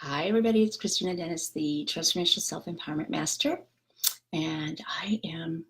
Hi, everybody. It's Kristina Dennis, the Transformational Self-Empowerment Master, and I am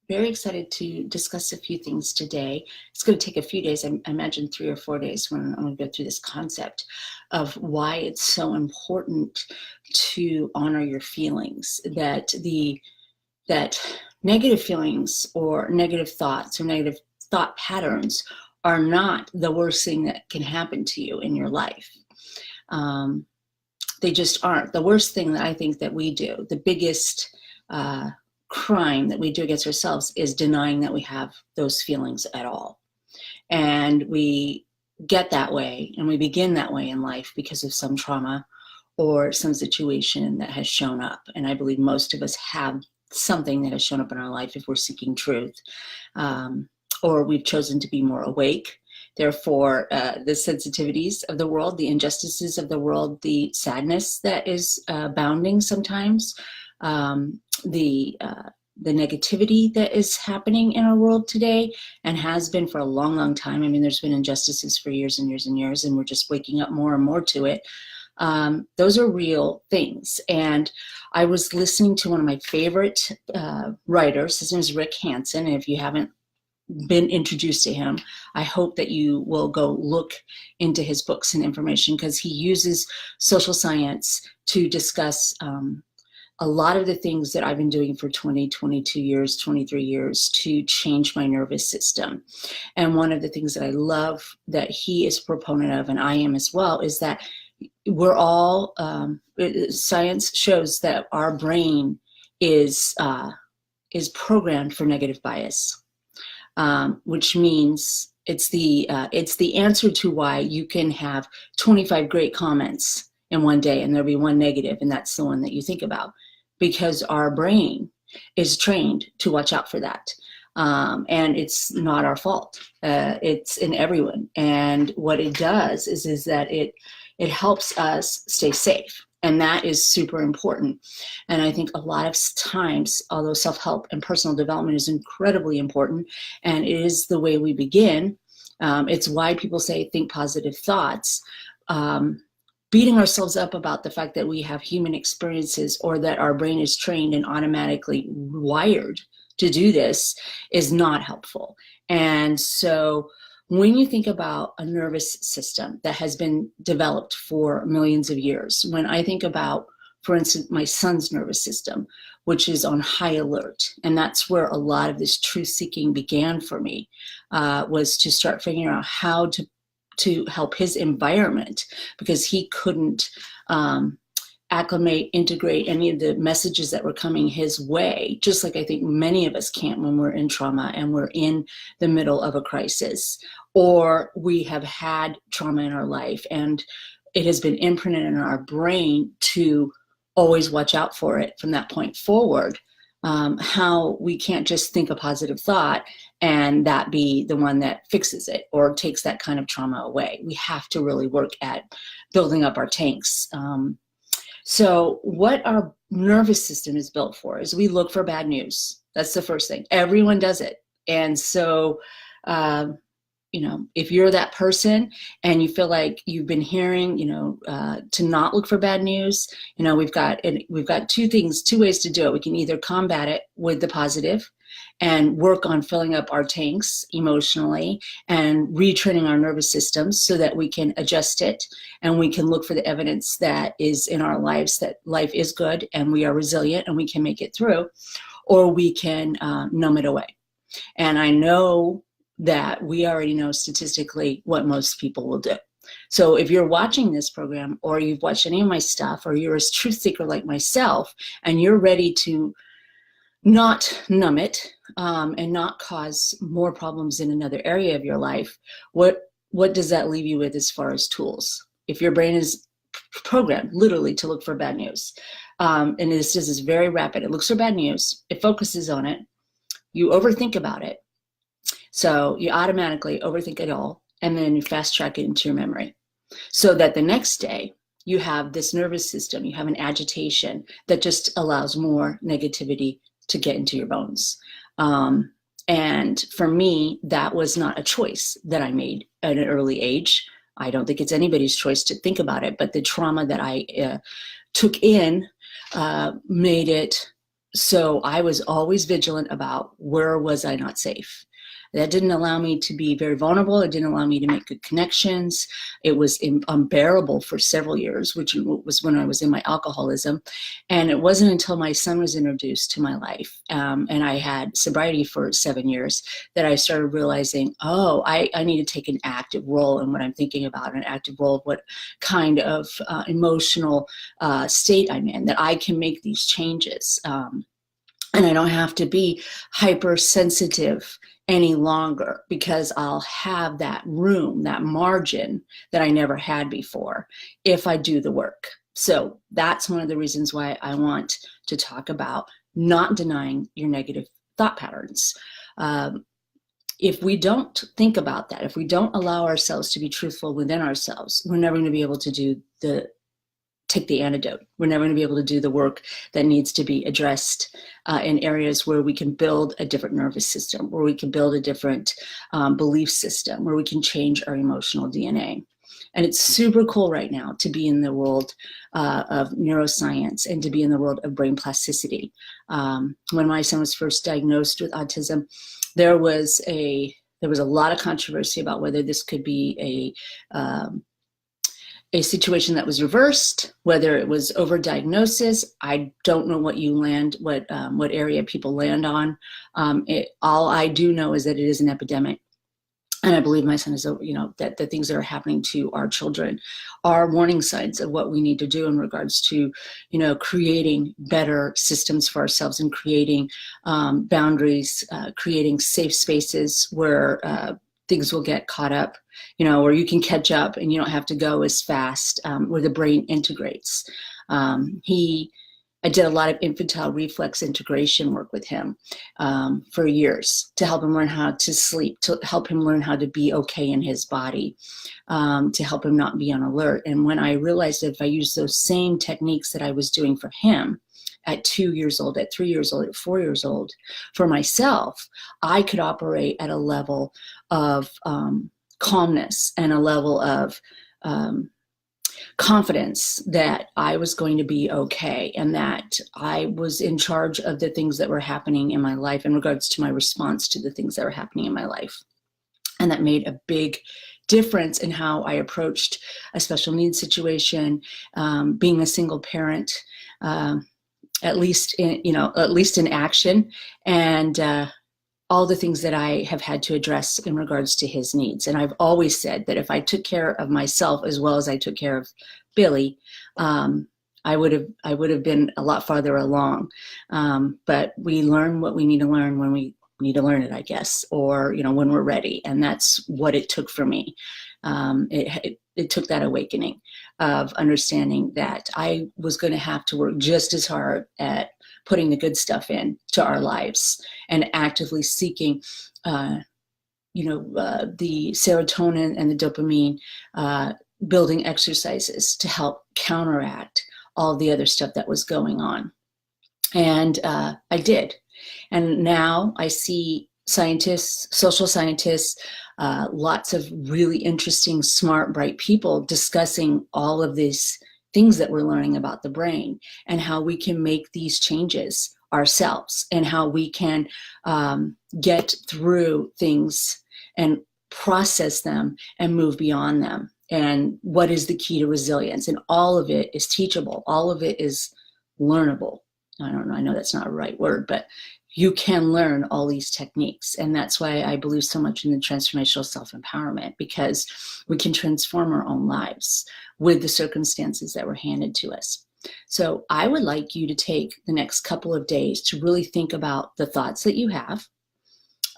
very excited to discuss a few things today. It's going to take a few days, I imagine 3 or 4 days, when I'm going to go through this concept of why it's so important to honor your feelings, that negative feelings or negative thoughts or negative thought patterns are not the worst thing that can happen to you in your life. They just aren't. The worst thing that I think that we do, the biggest crime that we do against ourselves, is denying that we have those feelings at all. And we get that way and we begin that way in life because of some trauma or some situation that has shown up. And I believe most of us have something that has shown up in our life if we're seeking truth, or we've chosen to be more awake. Therefore, the sensitivities of the world, the injustices of the world, the sadness that is abounding sometimes, the negativity that is happening in our world today and has been for a long, long time. I mean, there's been injustices for years and years and years, and we're just waking up more and more to it. Those are real things. And I was listening to one of my favorite writers. His name is Rick Hansen. And if you haven't been introduced to him, I hope that you will go look into his books and information, because he uses social science to discuss a lot of the things that I've been doing for 20, 22 years, 23 years to change my nervous system. And one of the things that I love that he is a proponent of, and I am as well, is that we're all, science shows that our brain is programmed for negative bias. Which means it's the answer to why you can have 25 great comments in one day and there'll be one negative, and that's the one that you think about, because our brain is trained to watch out for that. And it's not our fault. It's in everyone. And what it does is that it helps us stay safe. And that is super important. And I think a lot of times, although self-help and personal development is incredibly important, and it is the way we begin, it's why people say think positive thoughts. Beating ourselves up about the fact that we have human experiences or that our brain is trained and automatically wired to do this is not helpful. And so when you think about a nervous system that has been developed for millions of years, when I think about, for instance, my son's nervous system, which is on high alert, and that's where a lot of this truth-seeking began for me, was to start figuring out how to help his environment, because he couldn't acclimate, integrate any of the messages that were coming his way, just like I think many of us can't when we're in trauma and we're in the middle of a crisis, or we have had trauma in our life and it has been imprinted in our brain to always watch out for it from that point forward. How we can't just think a positive thought and that be the one that fixes it or takes that kind of trauma away. We have to really work at building up our tanks. So what our nervous system is built for is we look for bad news. That's the first thing. Everyone does it. And so, if you're that person and you feel like you've been hearing, to not look for bad news, we've got two ways to do it. We can either combat it with the positive and work on filling up our tanks emotionally and retraining our nervous systems so that we can adjust it and we can look for the evidence that is in our lives that life is good and we are resilient and we can make it through, or we can numb it away. And I know that we already know statistically what most people will do. So if you're watching this program or you've watched any of my stuff, or you're a truth seeker like myself and you're ready to not numb it and not cause more problems in another area of your life, what does that leave you with as far as tools? If your brain is programmed literally to look for bad news, and this is very rapid, it looks for bad news, it focuses on it, you overthink about it, so you automatically overthink it all, and then you fast track it into your memory, so that the next day you have this nervous system, you have an agitation that just allows more negativity to get into your bones. And for me, that was not a choice that I made at an early age. I don't think it's anybody's choice to think about it, but the trauma that I took in made it so I was always vigilant about where was I not safe. That didn't allow me to be very vulnerable. It didn't allow me to make good connections. It was unbearable for several years, which was when I was in my alcoholism. And it wasn't until my son was introduced to my life, and I had sobriety for 7 years, that I started realizing, oh, I need to take an active role in what I'm thinking about, an active role of what kind of emotional state I'm in, that I can make these changes. And I don't have to be hypersensitive any longer, because I'll have that room, that margin that I never had before if I do the work. So that's one of the reasons why I want to talk about not denying your negative thought patterns. If we don't think about that, if we don't allow ourselves to be truthful within ourselves, we're never going to be able to take the antidote. We're never going to be able to do the work that needs to be addressed in areas where we can build a different nervous system, where we can build a different belief system, where we can change our emotional DNA. And it's super cool right now to be in the world of neuroscience and to be in the world of brain plasticity. When my son was first diagnosed with autism, there was a lot of controversy about whether this could be a situation that was reversed, whether it was overdiagnosis. I don't know what area people land on. All I do know is that it is an epidemic. And I believe my son is, that the things that are happening to our children are warning signs of what we need to do in regards to, creating better systems for ourselves and creating boundaries, creating safe spaces where things will get caught up, where you can catch up and you don't have to go as fast, where the brain integrates. I did a lot of infantile reflex integration work with him for years to help him learn how to sleep, to help him learn how to be okay in his body, to help him not be on alert. And when I realized that if I used those same techniques that I was doing for him at 2 years old, at 3 years old, at 4 years old, for myself, I could operate at a level of calmness and a level of confidence that I was going to be okay, and that I was in charge of the things that were happening in my life in regards to my response to the things that were happening in my life. And that made a big difference in how I approached a special needs situation, being a single parent, at least in action, and all the things that I have had to address in regards to his needs. And I've always said that if I took care of myself as well as I took care of Billy, I would have been a lot farther along. But we learn what we need to learn when we need to learn it, I guess, or when we're ready. And that's what it took for me. It took that awakening of understanding that I was going to have to work just as hard at putting the good stuff in to our lives and actively seeking, the serotonin and the dopamine building exercises to help counteract all the other stuff that was going on. And I did. And now I see scientists, social scientists, lots of really interesting, smart, bright people discussing all of these things that we're learning about the brain and how we can make these changes ourselves and how we can get through things and process them and move beyond them. And what is the key to resilience? And all of it is teachable. All of it is learnable. I don't know. I know that's not a right word, but you can learn all these techniques. And that's why I believe so much in the transformational self-empowerment, because we can transform our own lives with the circumstances that were handed to us. So I would like you to take the next couple of days to really think about the thoughts that you have,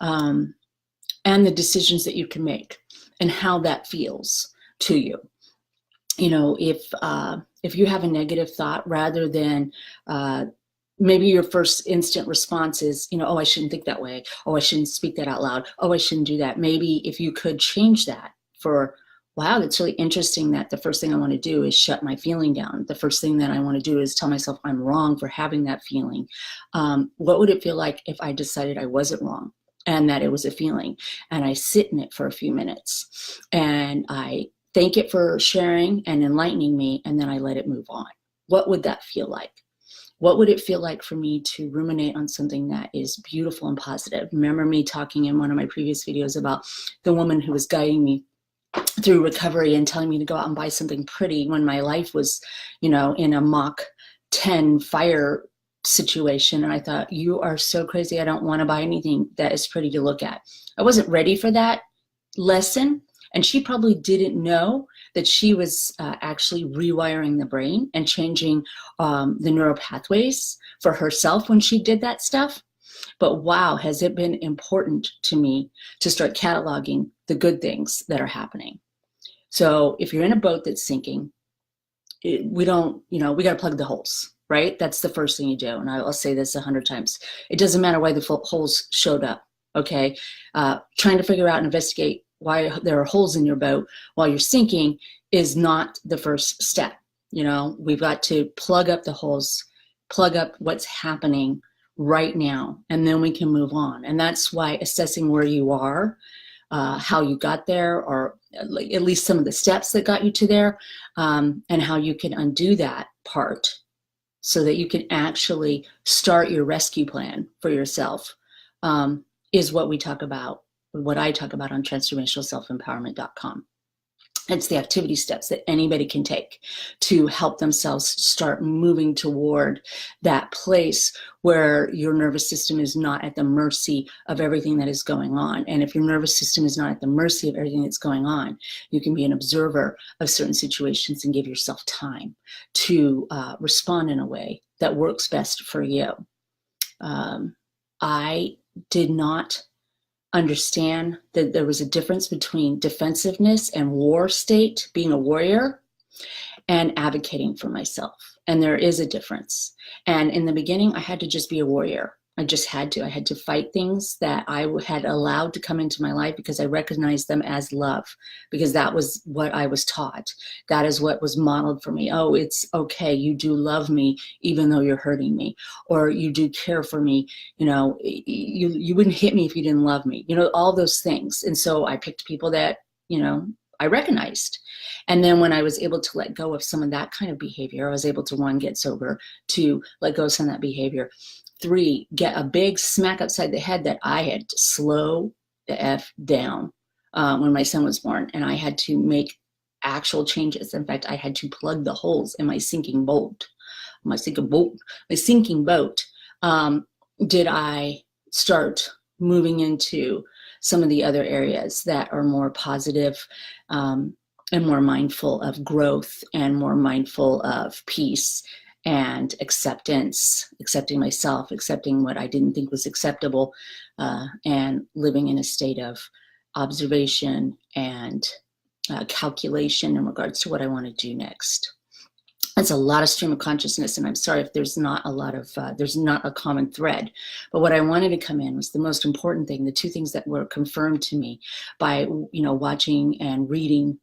and the decisions that you can make and how that feels to you. If you have a negative thought, rather than maybe your first instant response is, oh, I shouldn't think that way. Oh, I shouldn't speak that out loud. Oh, I shouldn't do that. Maybe if you could change that for, wow, that's really interesting that the first thing I want to do is shut my feeling down. The first thing that I want to do is tell myself I'm wrong for having that feeling. What would it feel like if I decided I wasn't wrong and that it was a feeling, and I sit in it for a few minutes and I thank it for sharing and enlightening me, and then I let it move on. What would that feel like? What would it feel like for me to ruminate on something that is beautiful and positive? Remember me talking in one of my previous videos about the woman who was guiding me through recovery and telling me to go out and buy something pretty when my life was, in a Mach 10 fire situation. And I thought, you are so crazy. I don't want to buy anything that is pretty to look at. I wasn't ready for that lesson. And she probably didn't know that she was actually rewiring the brain and changing the neural pathways for herself when she did that stuff. But wow, has it been important to me to start cataloging the good things that are happening. So if you're in a boat that's sinking, we got to plug the holes, right? That's the first thing you do. And I'll say this 100 times. It doesn't matter why the holes showed up, okay? Trying to figure out and investigate why there are holes in your boat while you're sinking is not the first step. We've got to plug up the holes, plug up what's happening right now, and then we can move on. And that's why assessing where you are, how you got there, or at least some of the steps that got you to there, and how you can undo that part so that you can actually start your rescue plan for yourself, is what I talk about on transformationalselfempowerment.com. It's the activity steps that anybody can take to help themselves start moving toward that place where your nervous system is not at the mercy of everything that is going on. And if your nervous system is not at the mercy of everything that's going on, you can be an observer of certain situations and give yourself time to respond in a way that works best for you. I did not understand that there was a difference between defensiveness and war state, being a warrior, and advocating for myself. And there is a difference. And in the beginning, I had to just be a warrior. I just had to. I had to fight things that I had allowed to come into my life because I recognized them as love, because that was what I was taught. That is what was modeled for me. Oh, it's okay. You do love me, even though you're hurting me, or you do care for me. You wouldn't hit me if you didn't love me. All those things. And so I picked people that, I recognized. And then when I was able to let go of some of that kind of behavior, I was able to, 1, get sober, 2, let go of some of that behavior, 3, get a big smack upside the head that I had to slow the F down when my son was born. And I had to make actual changes. In fact, I had to plug the holes in my sinking boat. Did I start moving into some of the other areas that are more positive and more mindful of growth and more mindful of peace and acceptance, accepting myself, accepting what I didn't think was acceptable, and living in a state of observation and calculation in regards to what I want to do next. It's a lot of stream of consciousness, and I'm sorry if there's not there's not a common thread. But what I wanted to come in was the most important thing, the 2 things that were confirmed to me by, watching and reading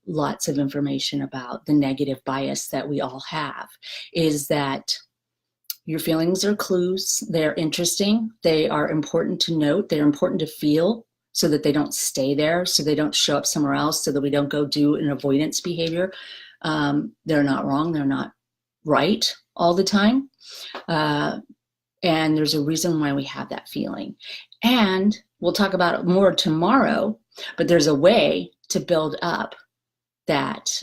lots of information about the negative bias that we all have, is that your feelings are clues. They're interesting. They are important to note. They're important to feel so that they don't stay there, so they don't show up somewhere else, so that we don't go do an avoidance behavior. They're not wrong. They're not right all the time. And there's a reason why we have that feeling. And we'll talk about it more tomorrow, but there's a way to build up that,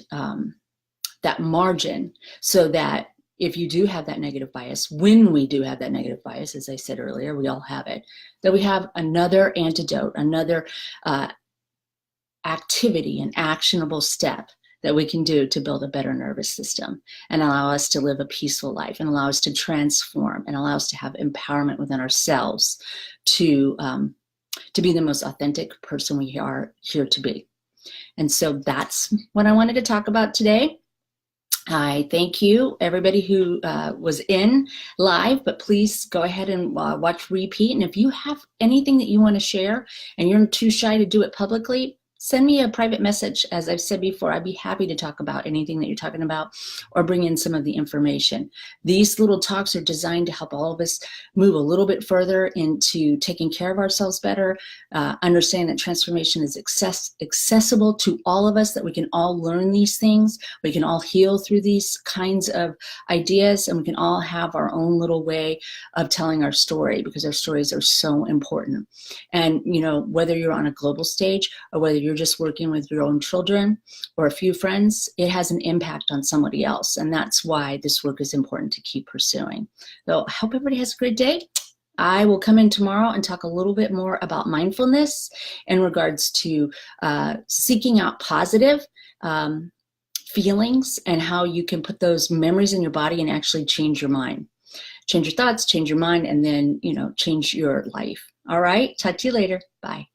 that margin so that if you do have that negative bias, when we do have that negative bias, as I said earlier, we all have it, that we have another antidote, another activity, an actionable step that we can do to build a better nervous system and allow us to live a peaceful life and allow us to transform and allow us to have empowerment within ourselves to be the most authentic person we are here to be. And so that's what I wanted to talk about today. I thank you, everybody who was in live, but please go ahead and watch repeat. And if you have anything that you want to share and you're too shy to do it publicly, send me a private message. As I've said before, I'd be happy to talk about anything that you're talking about or bring in some of the information. These little talks are designed to help all of us move a little bit further into taking care of ourselves better, understand that transformation is accessible to all of us, that we can all learn these things, we can all heal through these kinds of ideas, and we can all have our own little way of telling our story, because our stories are so important. And, you know, whether you're on a global stage or whether you're just working with your own children or a few friends, it has an impact on somebody else. And that's why this work is important to keep pursuing. So I hope everybody has a great day. I will come in tomorrow and talk a little bit more about mindfulness in regards to seeking out positive feelings and how you can put those memories in your body and actually change your mind. Change your thoughts, change your mind, and then, you know, change your life. All right, talk to you later. Bye.